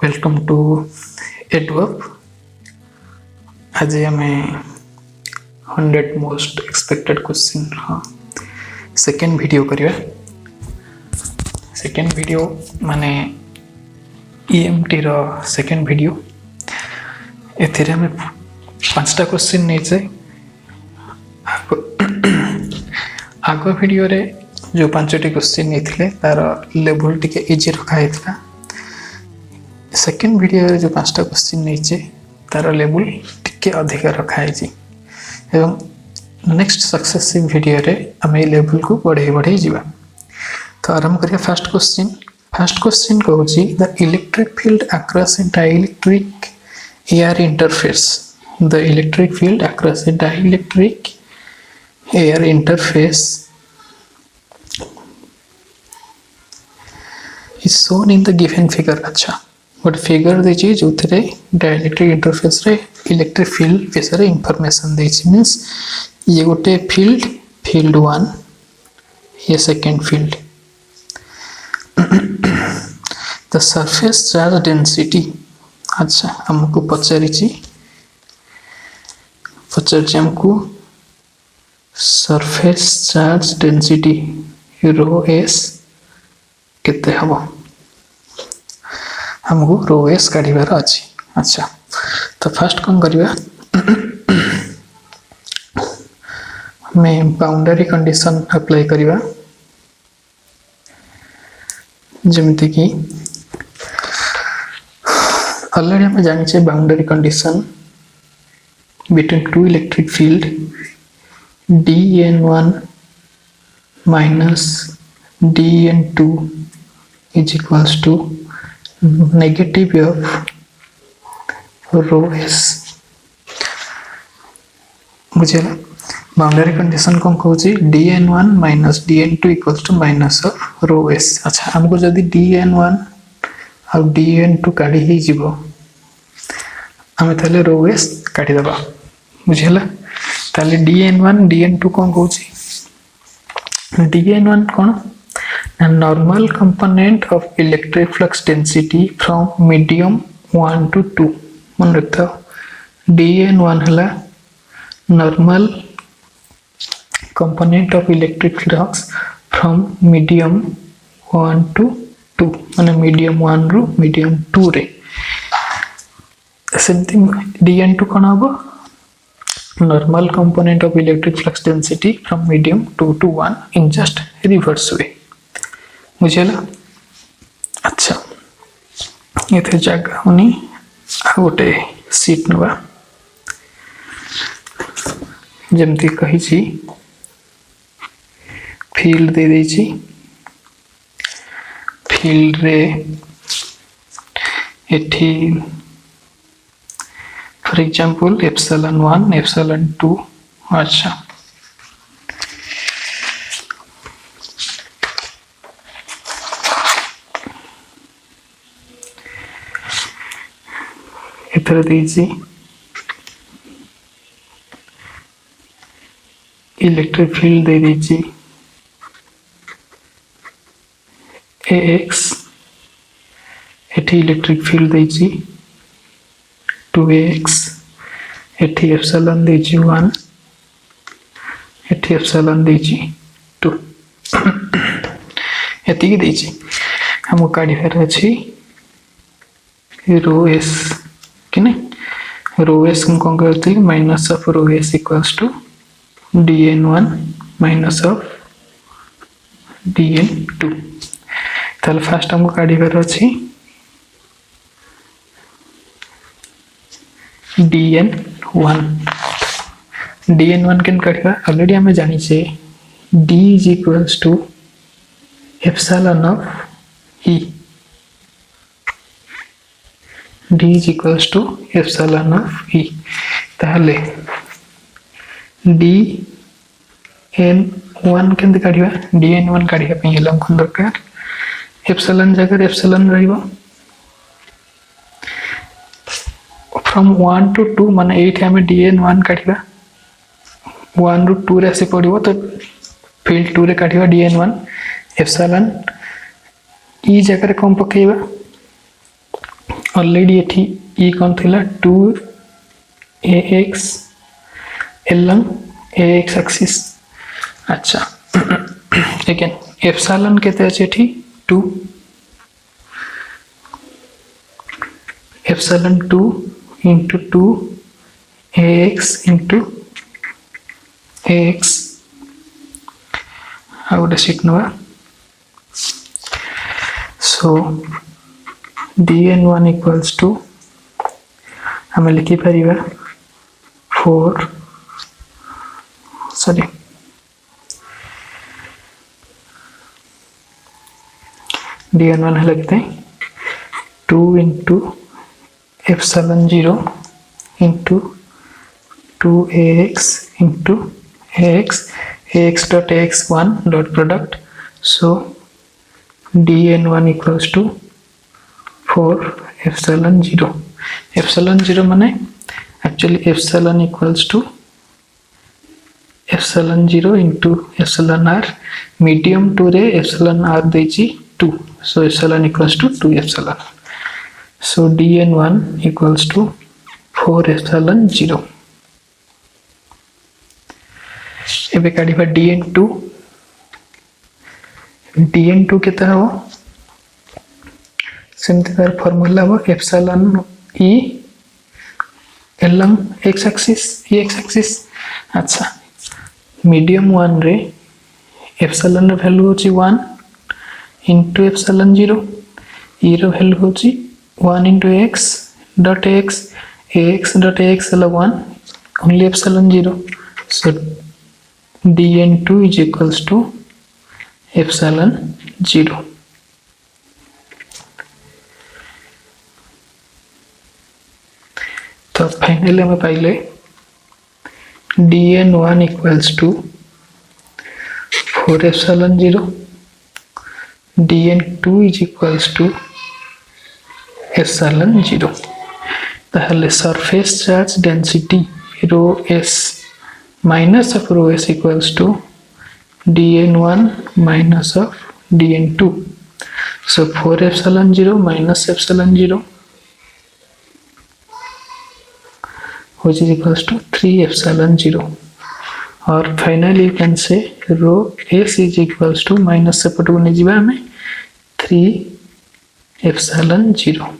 Welcome to adverb. आज हमें 100 most expected question second video करिया। सेकेंड वीडियो माने ईएमटी रो सेकेंड वीडियो। एथिरे हमें 5टा क्वेश्चन नहीं जाए। आग वीडियो रे जो 5टी क्वेश्चन नहीं थे तार लेवल टिके इजी रखा है। सेकेंड वीडियो रे जो 5टा क्वेश्चन नहीं तार लेवल टिके अधिक रखा है। एवं नेक्स्ट सक्सेसिव वीडियो रे आम लेवल को बढ़े बढ़े जावा। तो आरंभ करिया। फर्स्ट क्वेश्चन कहूँ the electric field across A dielectric air interface. The electric field across A dielectric air interface is shown in the given figure। अच्छा गोटे फिगर देछि जो थे डाइलेक्ट्रिक इंटरफेस रे इलेक्ट्रिक फील्ड विषय इंफॉर्मेशन देछि। मींस ये गोटे फील्ड 1 ये second field. The surface charge density. अच्छा हमको पचारिछि हमको surface charge density rho S केते हबो हमको रो एस काढिबार अछि। अच्छा तो फर्स्ट कौन करिया मैं बाउंड्री कंडीशन अप्लाई करिया। जेमिति कि ऑलरेडी हम जानि छे boundary condition between two electric field dn1 minus dn2 is equals to negative of rho s। बुझे बाउंड्री कंडीशन कौन कहूँ dn1 minus dn2 equals to minus of rho s। अच्छा हमको जदि dn1 और dn2 काढ़ी ही जीवो हमें ताले rho s काढ़ी दबा। बुझेला ताले dn1 dn2 कौन कहूँ dn1 कौन normal component of electric flux density from medium 1 to 2। मन रखता dn1 हला normal component of electric flux from medium 1 to 2 माने मीडियम 1 रु मीडियम 2 रे। सेमथिंग dn2 कौन हबो normal component of electric flux density from medium 2 to 1 in just reverse way. बुझेला। अच्छा ये जगह होनी गोटे सीट नवा जमती कही फील्ड दे देछि। फील्ड रे एठी फॉर एग्जांपल ε1 ε2। अच्छा इधर दीजिए इलेक्ट्रिक फील्ड दे दीजिए AX। एठी इलेक्ट्रिक फील्ड दीजिए 2AX। एठी एप्सिलॉन दीजिए 1। एठी एप्सिलॉन दीजिए 2। एतिकी दीजिए हमको काढ़िबार अछि रो एस कि नहीं। रो एस हम कौन करते हैं minus of rho s equals to dn1 minus of dn2। ताल फास्ट हमको काढ़िबार अछि dn1 केन काढ़िबा ऑलरेडी हमें जानि छे d is equals to epsilon of e। d is equals to epsilon of e। ताहले dn1 केंद काढ़िबा dn1 काढ़िबा पई हला कोन दरकार एप्सिलॉन जगह एप्सिलॉन रहइबो फ्रॉम 1 to 2 माने एठी हमें dn1 काढ़िबा 1 ରୁ 2 रे से पड़िबो तो फील्ड 2 रे काढ़िबा dn1 एप्सिलॉन ई जगह रे कम पकेइबा ऑलरेडी एठी ई कौन थिला 2ax ln ax एक्सिस। अच्छा अगेन एप्सिलॉन केते अछि एठी 2 epsilon 2 into 2 ax into ax how does it know? So dn1 equals to हम लिखि परिबा 4 sorry dn1 है लगते हैं 2 into epsilon 0 into 2ax into ax ax dot ax1 dot product, so dn1 equals to 4 epsilon 0 epsilon 0 माने actually epsilon equals to epsilon 0 into epsilon r, medium 2 रे epsilon r देची 2, so epsilon equals to 2 epsilon, so dn1 equals to 4 epsilon 0। एबे काढिबा dn2 dn2 केते हो सेमति तार formula हो epsilon e ln x axis e x axis. अच्छा medium 1 रे epsilon रो value होची 1 into epsilon 0 e रो value होची 1 into x dot ax dot ax is 1 only epsilon 0, so dn2 is equals to epsilon 0। तो finally हमें पाइले dn1 equals to 4 epsilon 0, dn2 is equals to epsilon 0। ताहले surface charge density rho s minus of rho s equals to dn1 minus of dn2, so 4 epsilon 0 minus epsilon 0 which is equals to 3 epsilon 0, और finally you can say rho s is equals to minus सेपट को नहीं जीवा हमें 3 epsilon 0।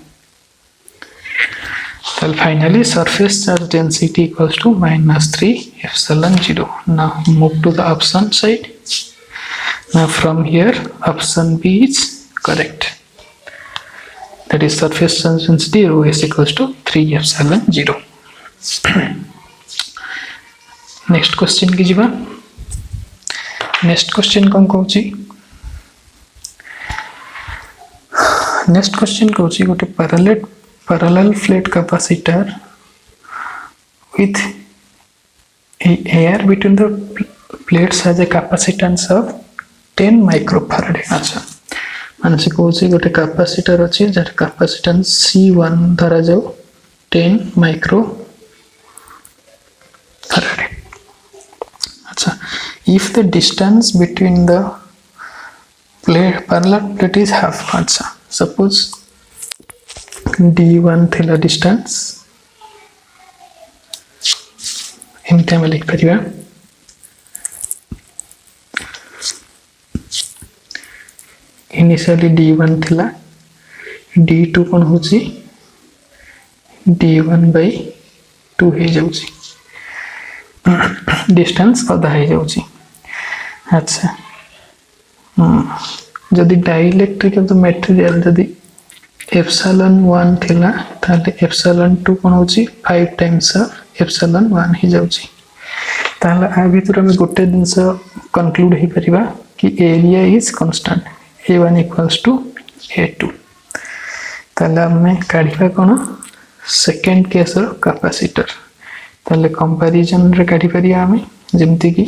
So finally surface charge density equals to minus 3 epsilon 0। Now move to the option side. Now from here option B is correct, that is surface charge density rho s equals to 3 epsilon 0। Next question की जीवा next question कौन कहूची next question कहूची गोटे parallel plate capacitor with air between the plates has a capacitance of 10 microfarad। अच्छा माने से कहूची गोटे capacitor अछि जर कैपेसिटेंस C1 धरा जाऊ 10 microfarad। अच्छा if the distance between the parallel plate is half, अच्छा suppose d1 थिला डिस्टेंस एमती आम लिख पारिबा इनिशियली d1 थिला d2 कोन होची d1 by 2 हे जाउची डिस्टेंस आधा हे जाउची। अच्छा जदि डाइलेक्ट्रिक ऑफ द मटेरियल जदि epsilon 1 थिला ताले epsilon 2 कोन होची 5 times of epsilon 1 हे जाउची। ताले आ भीतर हम गोटे दिनस कंक्लूड हे परिबा कि area is constant a1 equals to a2। ताले हम काढिबा कोन सेकंड केस रो कैपेसिटर, ताले कंपैरिजन रे काढि परिया हम जेमति कि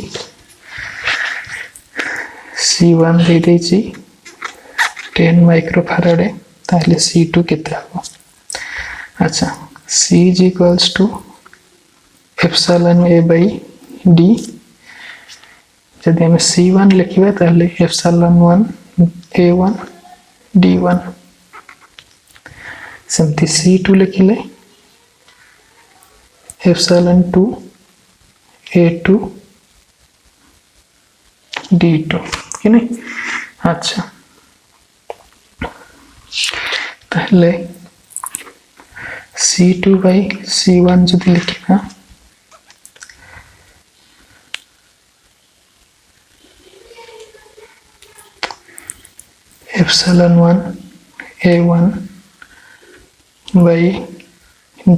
C1 दे देची 10 माइक्रोफैराड ताले C2 केते हो। अच्छा C is equals to epsilon a by d, जदि हम C1 लिखिबा ताले epsilon 1 a1 d1, सेमती C2 लिखिले एप्सिलॉन 2 A2 D2 कि नहीं। अच्छा ताहले C2 by C1 जो लिखा epsilon 1 A1 by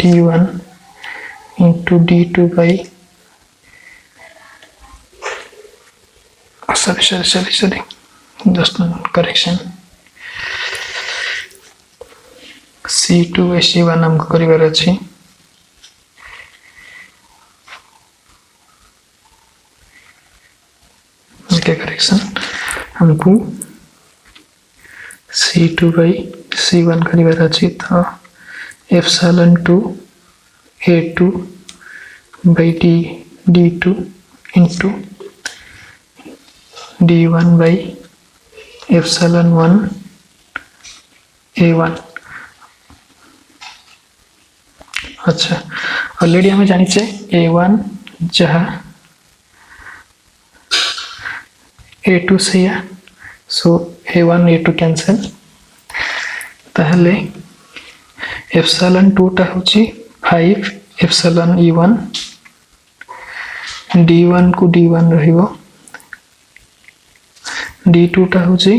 D1 into D2 by sorry just correction C2 by C1 हमको करिवार अछि ओके करेक्शन हमको C2 by C1 करिवार अछि तो epsilon 2 A2 by D2 into D1 by epsilon 1 A1। अच्छा ऑलरेडी हमें जानी चाहिए A1 जहाँ A2 से या सो A1 A2 कैंसिल ताहले एप्सिलॉन 2 टा होची 5 एप्सिलॉन E1 D1 को D1 रहिबो D2 टा होची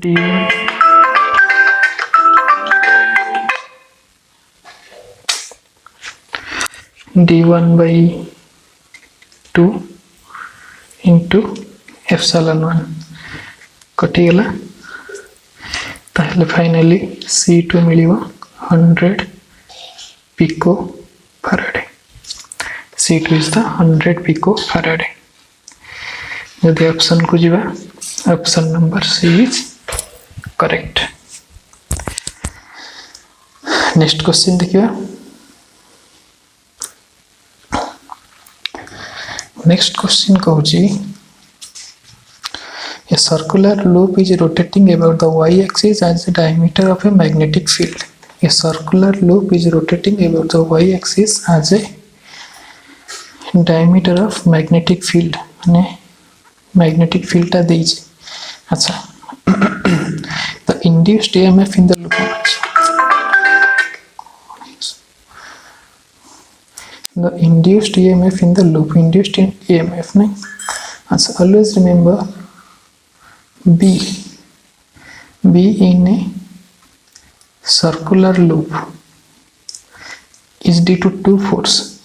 D1 D1 by 2 into epsilon 1 कटिगला ताहले फाइनली C2 मिलिबो 100 pico farad. C2 is the 100 pico farad. यदि ऑप्शन को जीवा option number C is correct। Next question देखिए। नेक्स्ट क्वेश्चन कहूची a circular loop is rotating about the y-axis as the diameter of a magnetic field। A circular loop is rotating about the y-axis as a diameter of magnetic field माने magnetic field टा देइछे। अच्छा the induced EMF in the loop the induced EMF in the loop induced EMF नहीं। अच्छा always remember B in a circular loop is due to two force,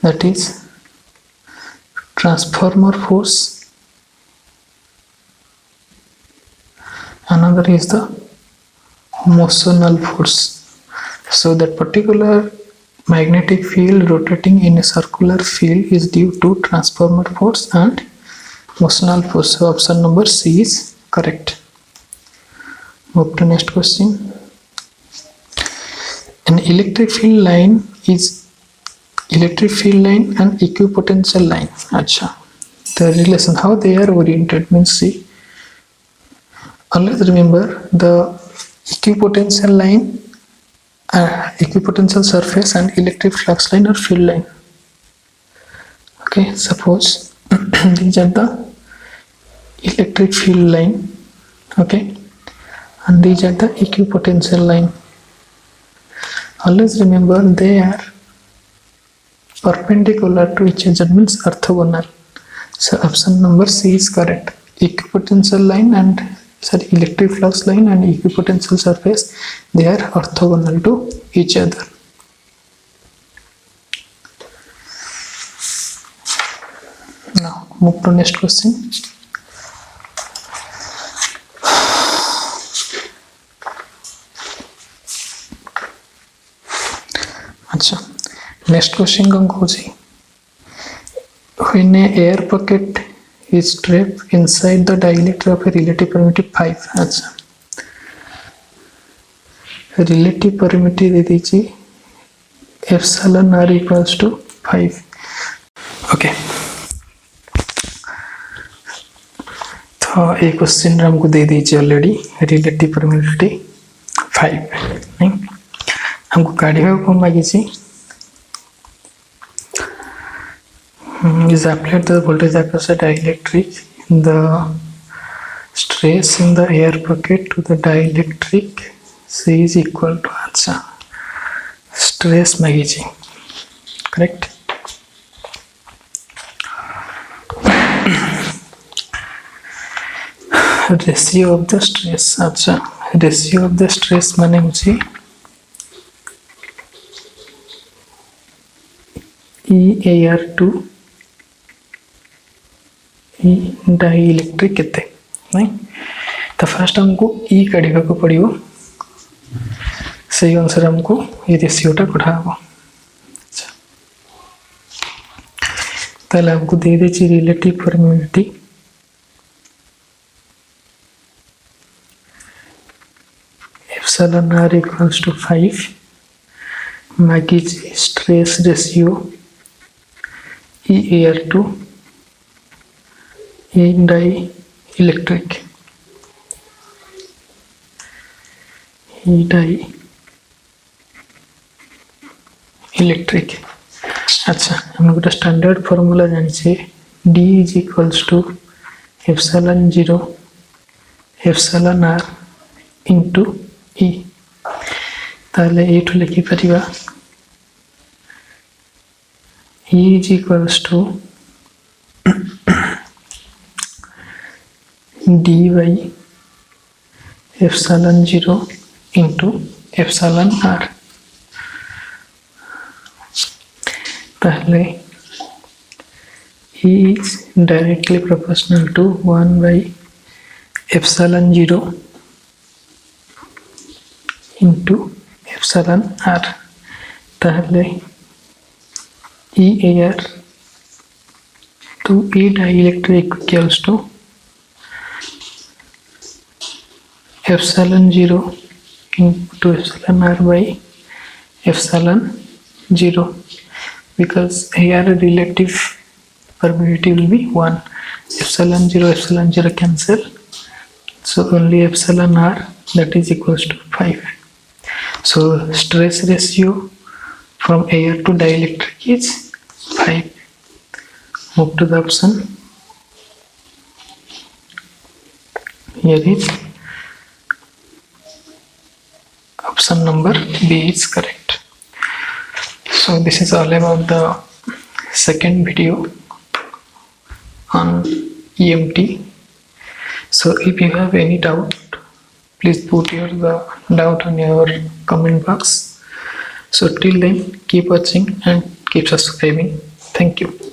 that is transformer force, another is the motional force। So that particular magnetic field rotating in a circular field is due to transformer force and motional force। So option number C is correct। Move to next question। An electric field line and equipotential line। अच्छा the relation how they are oriented means see always remember the equipotential line equipotential surface and electric flux line or field line। Okay, suppose these are the electric field line, okay, and these are the equipotential line। Always remember they are perpendicular to each other means orthogonal। So option number C is correct। Equipotential line and electric flux line and equipotential surface they are orthogonal to each other। Now move to next question। अच्छा next question कौन कहूची when a air pocket is trapped inside the diameter of a relative permittivity 5। अच्छा relative permittivity दे दीजिए epsilon r equals to 5। Okay तो ये question हमको दे दीजिए already relative permittivity 5 नहीं हमको काढ़ा को मागी is applied to the voltage across a dielectric. The stress in the air pocket to the dielectric C is equal to answer stress मागी correct. Ratio of the stress अच्छा ratio of the stress माने होची EAR to E dielectric केते नहीं तो first हमको E काढ़ा को पड़ो से अनुसार हमको ये रेशियोटा कढ़ा हम अच्छा ताले हमको दे देची relative permittivity epsilon r equals to 5 मागी stress ratio EAR to E dielectric E dielectric अच्छा हम गोटे स्टैंडर्ड फॉर्मूला जानी D is equals to epsilon 0 epsilon r into E ताले एठु लिखि परिबा E is equals to D by epsilon 0 into epsilon r ताले E is directly proportional to 1 by epsilon 0 into epsilon r ताले EAR to E dielectric equals to epsilon 0 into epsilon r by epsilon 0 because here relative permittivity will be 1 epsilon 0 cancel so only epsilon r that is equals to 5 so stress ratio from air to dielectric is 5 move to the option here is option number B is correct. So this is all about the second video on EMT. So if you have any doubt, please put your doubt on your comment box. So till then, keep watching and keep subscribing. Thank you.